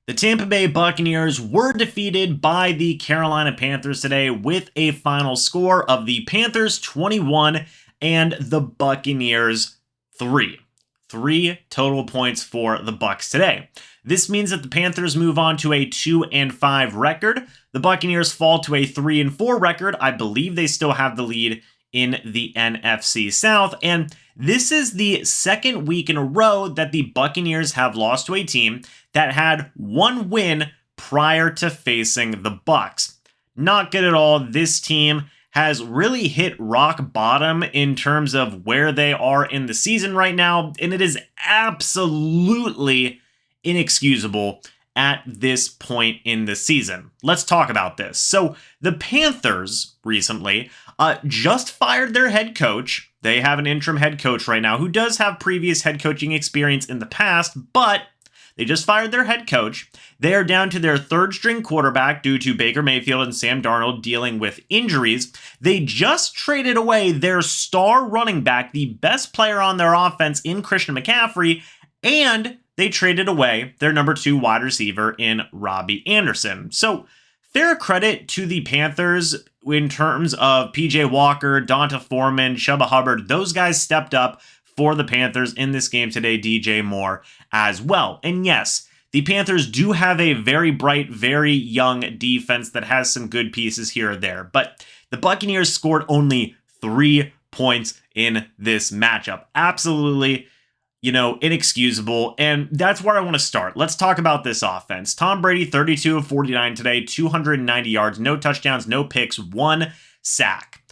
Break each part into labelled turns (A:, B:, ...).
A: The Tampa Bay Buccaneers were defeated by the Carolina Panthers today with a final score of the Panthers 21 and the Buccaneers 3. 3 total points for the Bucs today. This means that the Panthers move on to a 2-5 record. The Buccaneers fall to a 3-4 record. I believe they still have the lead in the NFC South, and this is the second week in a row that the Buccaneers have lost to a team that had one win prior to facing the Bucs. Not good at all. This team has really hit rock bottom in terms of where they are in the season right now, and it is absolutely inexcusable at this point in the season. Let's talk about this. So the Panthers recently just fired their head coach. They have an interim head coach right now who does have previous head coaching experience in the past, but they just fired their head coach. They are down to their third string quarterback due to Baker Mayfield and Sam Darnold dealing with injuries. They just traded away their star running back, the best player on their offense in Christian McCaffrey, and they traded away their number 2 wide receiver in Robbie Anderson. So fair credit to the Panthers in terms of PJ Walker, Donta Foreman, Chuba Hubbard. Those guys stepped up for the Panthers in this game today, DJ Moore as well. And yes, the Panthers do have a very bright, very young defense that has some good pieces here or there. But the Buccaneers scored only 3 points in this matchup. Absolutely, inexcusable. And that's where I want to start. Let's talk about this offense. Tom Brady, 32 of 49 today, 290 yards, no touchdowns, no picks, 1 sack.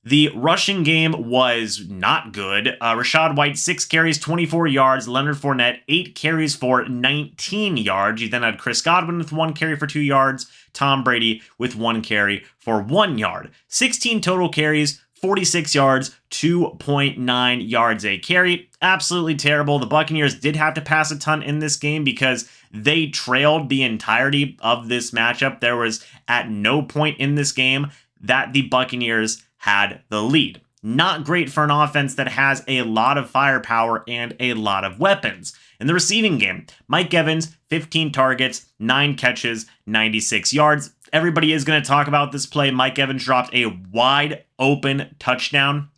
A: The rushing game was not good. Rachaad White, 6 carries, 24 yards. Leonard Fournette, 8 carries for 19 yards. You then had Chris Godwin with 1 carry for 2 yards. Tom Brady with 1 carry for 1 yard. 16 total carries, 46 yards, 2.9 yards a carry. Absolutely terrible. The Buccaneers did have to pass a ton in this game because they trailed the entirety of this matchup. There was at no point in this game that the Buccaneers had the lead. Not great for an offense that has a lot of firepower and a lot of weapons. In the receiving game, Mike Evans, 15 targets, 9 catches, 96 yards. Everybody is going to talk about this play. Mike Evans dropped a wide open touchdown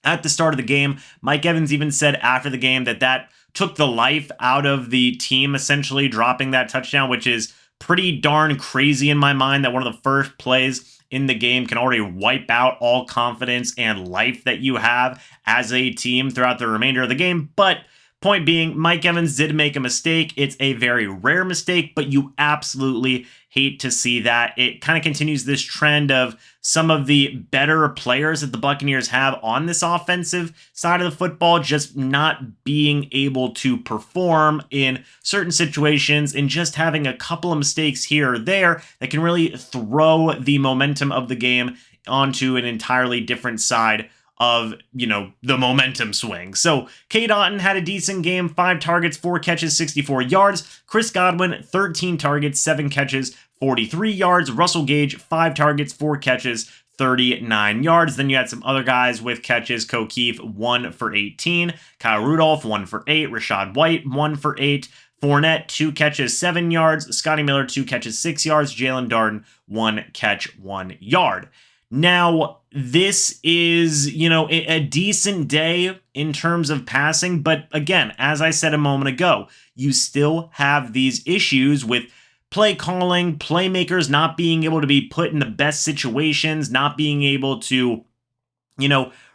A: at the start of the game. Mike Evans even said after the game that took the life out of the team, essentially dropping that touchdown, which is pretty darn crazy in my mind that one of the first plays in the game can already wipe out all confidence and life that you have as a team throughout the remainder of the game. But point being, Mike Evans did make a mistake. It's a very rare mistake, but you absolutely hate to see that. It kind of continues this trend of some of the better players that the Buccaneers have on this offensive side of the football just not being able to perform in certain situations and just having a couple of mistakes here or there that can really throw the momentum of the game onto an entirely different side of, the momentum swing. So Cade Otton had a decent game, 5 targets, 4 catches, 64 yards. Chris Godwin, 13 targets, 7 catches, 43 yards. Russell Gage, 5 targets, 4 catches, 39 yards. Then you had some other guys with catches. Keith, 1 for 18. Kyle Rudolph, 1 for 8. Rachaad White, 1 for 8. Fournette, 2 catches, 7 yards. Scotty Miller, 2 catches, 6 yards. Jalen Darden, 1 catch, 1 yard. Now, this is, a decent day in terms of passing, but again, as I said a moment ago, you still have these issues with play calling, playmakers not being able to be put in the best situations, not being able to,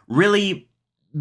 A: really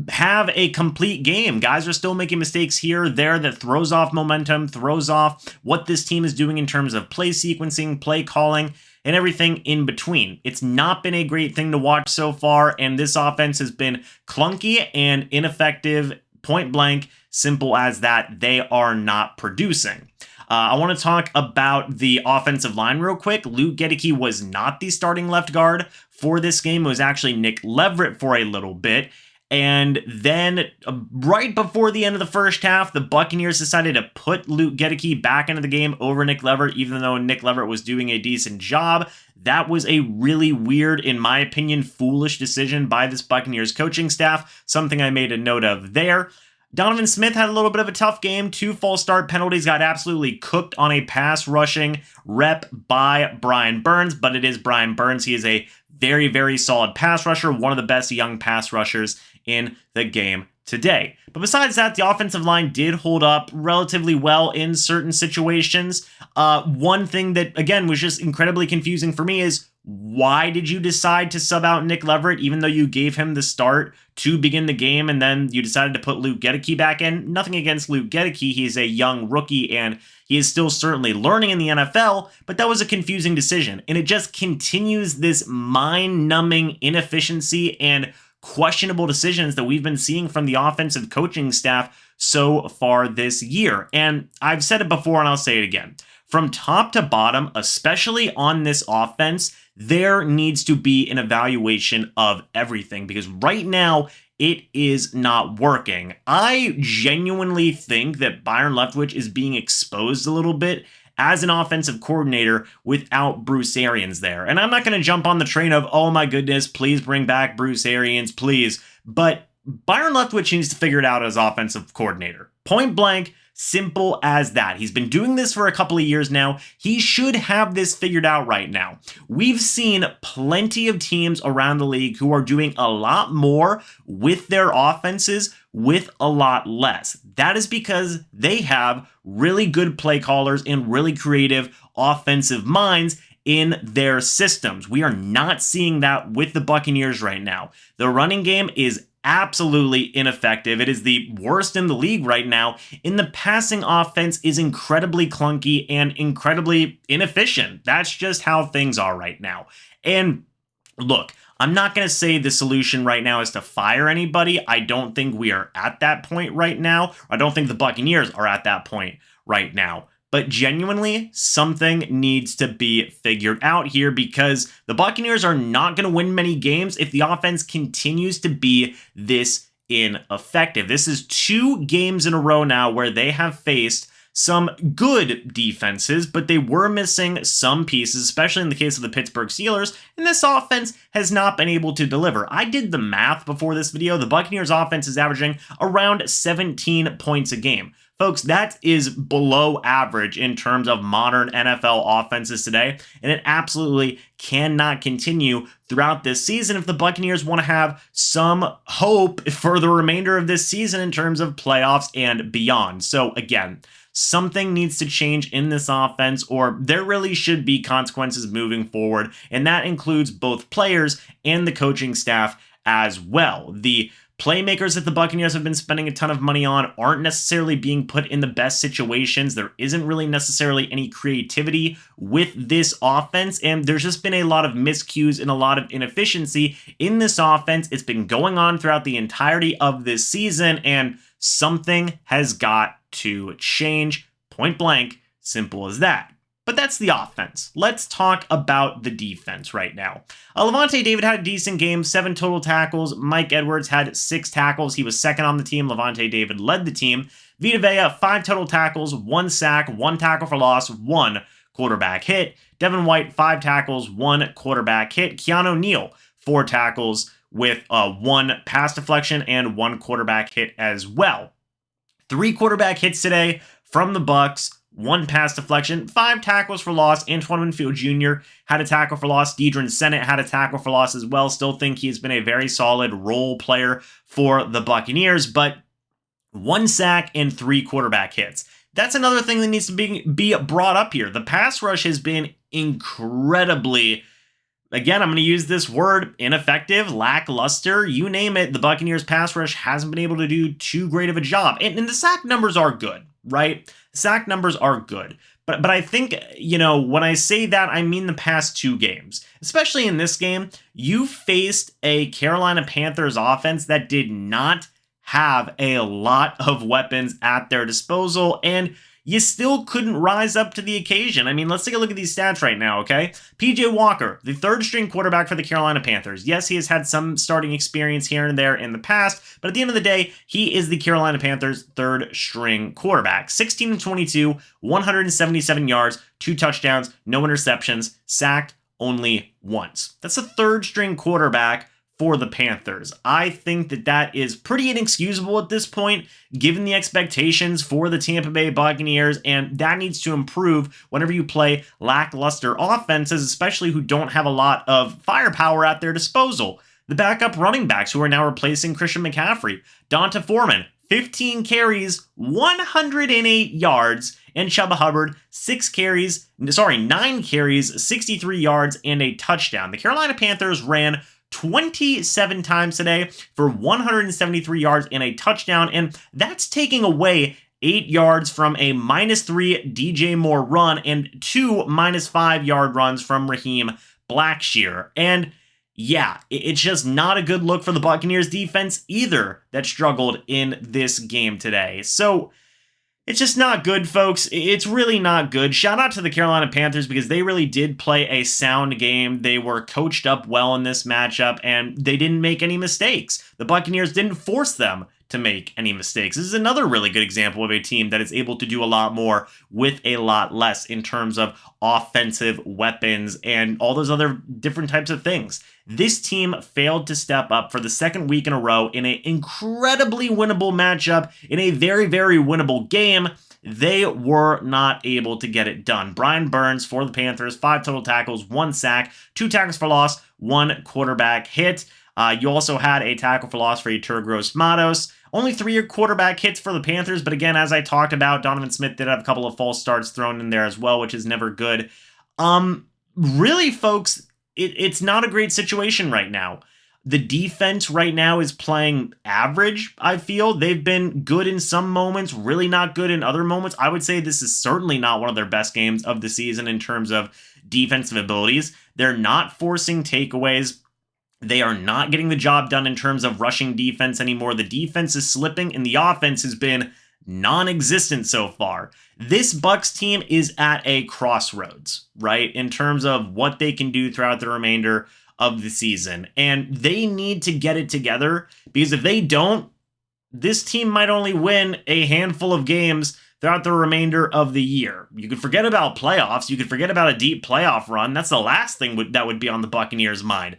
A: have a complete game. Guys are still making mistakes here or there that throws off momentum, throws off what this team is doing in terms of play sequencing, play calling, and everything in between. It's not been a great thing to watch so far, and this offense has been clunky and ineffective, point blank, simple as that. They are not producing. I want to talk about the offensive line real quick. Luke Gedeke was not the starting left guard for this game. It was actually Nick Leverett for a little bit. And then right before the end of the first half, the Buccaneers decided to put Luke Gedeke back into the game over Nick Leverett, even though Nick Leverett was doing a decent job. That was a really weird, in my opinion, foolish decision by this Buccaneers coaching staff, something I made a note of there. Donovan Smith had a little bit of a tough game. 2 false start penalties, got absolutely cooked on a pass rushing rep by Brian Burns, but it is Brian Burns. He is a very, very solid pass rusher, one of the best young pass rushers in the game today. But besides that, the offensive line did hold up relatively well in certain situations. One thing that, again, was just incredibly confusing for me is, why did you decide to sub out Nick Leverett, even though you gave him the start to begin the game, and then you decided to put Luke Gedeke back in? Nothing against Luke Gedeke. He's a young rookie, and he is still certainly learning in the NFL, but that was a confusing decision. And it just continues this mind-numbing inefficiency and questionable decisions that we've been seeing from the offensive coaching staff so far this year. And I've said it before, and I'll say it again. From top to bottom, especially on this offense, there needs to be an evaluation of everything, because right now it is not working. I genuinely think that Byron Leftwich is being exposed a little bit as an offensive coordinator without Bruce Arians there. And I'm not going to jump on the train of, oh my goodness, please bring back Bruce Arians, please. But Byron Leftwich needs to figure it out as offensive coordinator. Point blank. Simple as that. He's been doing this for a couple of years now. He should have this figured out right now. We've seen plenty of teams around the league who are doing a lot more with their offenses with a lot less. That is because they have really good play callers and really creative offensive minds in their systems. We are not seeing that with the Buccaneers right now. The running game is absolutely ineffective. It is the worst in the league right now. And the passing offense is incredibly clunky and incredibly inefficient. That's just how things are right now. And look, I'm not going to say the solution right now is to fire anybody. I don't think we are at that point right now. I don't think the Buccaneers are at that point right now. But genuinely, something needs to be figured out here, because the Buccaneers are not going to win many games if the offense continues to be this ineffective. This is 2 games in a row now where they have faced some good defenses, but they were missing some pieces, especially in the case of the Pittsburgh Steelers, and this offense has not been able to deliver. I did the math before this video. The Buccaneers offense is averaging around 17 points a game. Folks, that is below average in terms of modern NFL offenses today, and it absolutely cannot continue throughout this season if the Buccaneers want to have some hope for the remainder of this season in terms of playoffs and beyond. So again, something needs to change in this offense, or there really should be consequences moving forward, and that includes both players and the coaching staff as well. The playmakers that the Buccaneers have been spending a ton of money on aren't necessarily being put in the best situations. There isn't really necessarily any creativity with this offense, and there's just been a lot of miscues and a lot of inefficiency in this offense. It's been going on throughout the entirety of this season, and something has got to change. Point blank, simple as that. But that's the offense. Let's talk about the defense right now. Lavonte David had a decent game, 7 total tackles. Mike Edwards had 6 tackles. He was second on the team. Lavonte David led the team. Vita Vea, 5 total tackles, 1 sack, 1 tackle for loss, 1 quarterback hit. Devin White, 5 tackles, 1 quarterback hit. Keanu Neal, 4 tackles with 1 pass deflection and 1 quarterback hit as well. 3 quarterback hits today from the Bucs. 1 pass deflection, 5 tackles for loss. Antoine Winfield Jr. had a tackle for loss. Deidrin Sennett had a tackle for loss as well. Still think he's been a very solid role player for the Buccaneers, but 1 sack and 3 quarterback hits. That's another thing that needs to be brought up here. The pass rush has been incredibly, again, I'm going to use this word, ineffective, lackluster, you name it. The Buccaneers pass rush hasn't been able to do too great of a job. And the sack numbers are good, right? Sack numbers are good. But I think, when I say that, I mean the past 2 games. Especially in this game, you faced a Carolina Panthers offense that did not have a lot of weapons at their disposal, and you still couldn't rise up to the occasion. I mean, let's take a look at these stats right now, okay? PJ Walker, the 3rd-string quarterback for the Carolina Panthers. Yes, he has had some starting experience here and there in the past, but at the end of the day, he is the Carolina Panthers' 3rd-string quarterback. 16-22, 177 yards, 2 touchdowns, no interceptions, sacked only once. That's a 3rd-string quarterback for the Panthers. I think that that is pretty inexcusable at this point, given the expectations for the Tampa Bay Buccaneers, and that needs to improve whenever you play lackluster offenses, especially who don't have a lot of firepower at their disposal. The backup running backs who are now replacing Christian McCaffrey, Donta Foreman, 15 carries, 108 yards, and Chuba Hubbard, 9 carries, 63 yards, and a touchdown. The Carolina Panthers ran 27 times today for 173 yards and a touchdown, and that's taking away 8 yards from a -3 DJ Moore run and 2 -5 yard runs from Raheem Blackshear. And yeah, it's just not a good look for the Buccaneers defense either that struggled in this game today. So it's just not good, folks. It's really not good. Shout out to the Carolina Panthers because they really did play a sound game. They were coached up well in this matchup, and they didn't make any mistakes. The Buccaneers didn't force them to make any mistakes. This is another really good example of a team that is able to do a lot more with a lot less in terms of offensive weapons and all those other different types of things. This team failed to step up for the second week in a row in an incredibly winnable matchup, in a very, very winnable game. They were not able to get it done. Brian Burns for the Panthers, 5 total tackles, 1 sack, 2 tackles for loss, 1 quarterback hit. You also had a tackle for loss for Yetur Gross-Matos. Only 3 quarterback hits for the Panthers, but again, as I talked about, Donovan Smith did have a couple of false starts thrown in there as well, which is never good. Really, folks, it's not a great situation right now. The defense right now is playing average, I feel. They've been good in some moments, really not good in other moments. I would say this is certainly not one of their best games of the season in terms of defensive abilities. They're not forcing takeaways. They are not getting the job done in terms of rushing defense anymore. The defense is slipping, and the offense has been non-existent so far. This Bucs team is at a crossroads, right, in terms of what they can do throughout the remainder of the season. And they need to get it together, because if they don't, this team might only win a handful of games throughout the remainder of the year. You could forget about playoffs. You could forget about a deep playoff run. That's the last thing that would be on the Buccaneers' mind.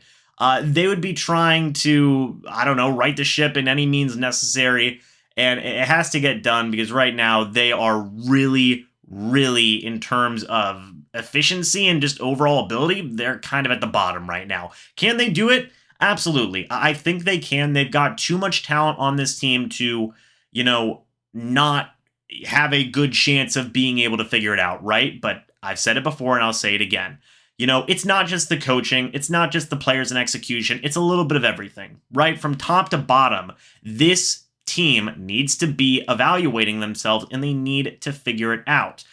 A: They would be trying to, right the ship in any means necessary, and it has to get done because right now they are really, really, in terms of efficiency and just overall ability, they're kind of at the bottom right now. Can they do it? Absolutely. I think they can. They've got too much talent on this team to, not have a good chance of being able to figure it out, right? But I've said it before and I'll say it again. It's not just the coaching, it's not just the players and execution, it's a little bit of everything, right? From top to bottom, this team needs to be evaluating themselves and they need to figure it out.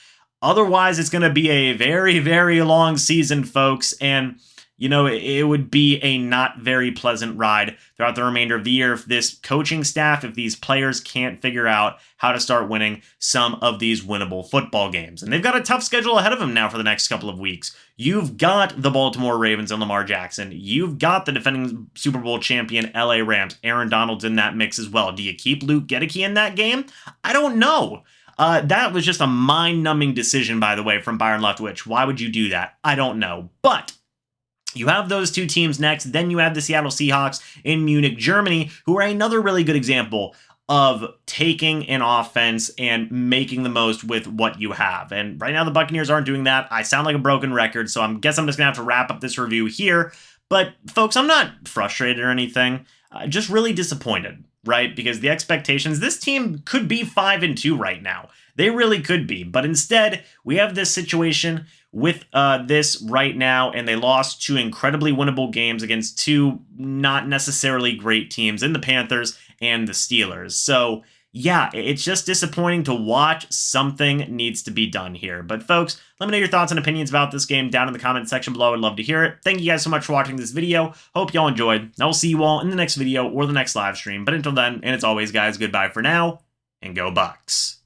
A: Otherwise, it's going to be a very, very long season, folks, and it would be a not very pleasant ride throughout the remainder of the year if this coaching staff, if these players can't figure out how to start winning some of these winnable football games. And they've got a tough schedule ahead of them now for the next couple of weeks. You've got the Baltimore Ravens and Lamar Jackson. You've got the defending Super Bowl champion LA Rams. Aaron Donald's in that mix as well. Do you keep Luke Gedeke in that game? I don't know. That was just a mind-numbing decision, by the way, from Byron Leftwich. Why would you do that? I don't know. But you have those two teams next. Then you have the Seattle Seahawks in Munich, Germany, who are another really good example of taking an offense and making the most with what you have. And right now the Buccaneers aren't doing that. I sound like a broken record, so I guess I'm just going to have to wrap up this review here. But folks, I'm not frustrated or anything. Just really disappointed, right? Because the expectations, this team could be 5-2 right now. They really could be. But instead, we have this situation with this right now, and they lost 2 incredibly winnable games against 2 not necessarily great teams in the Panthers and the Steelers. So yeah, it's just disappointing to watch. Something needs to be done here. But folks, let me know your thoughts and opinions about this game down in the comment section below. I'd love to hear it. Thank you guys so much for watching this video. Hope y'all enjoyed. I will see you all in the next video or the next live stream. But until then, and as always, guys, goodbye for now, and go Bucs.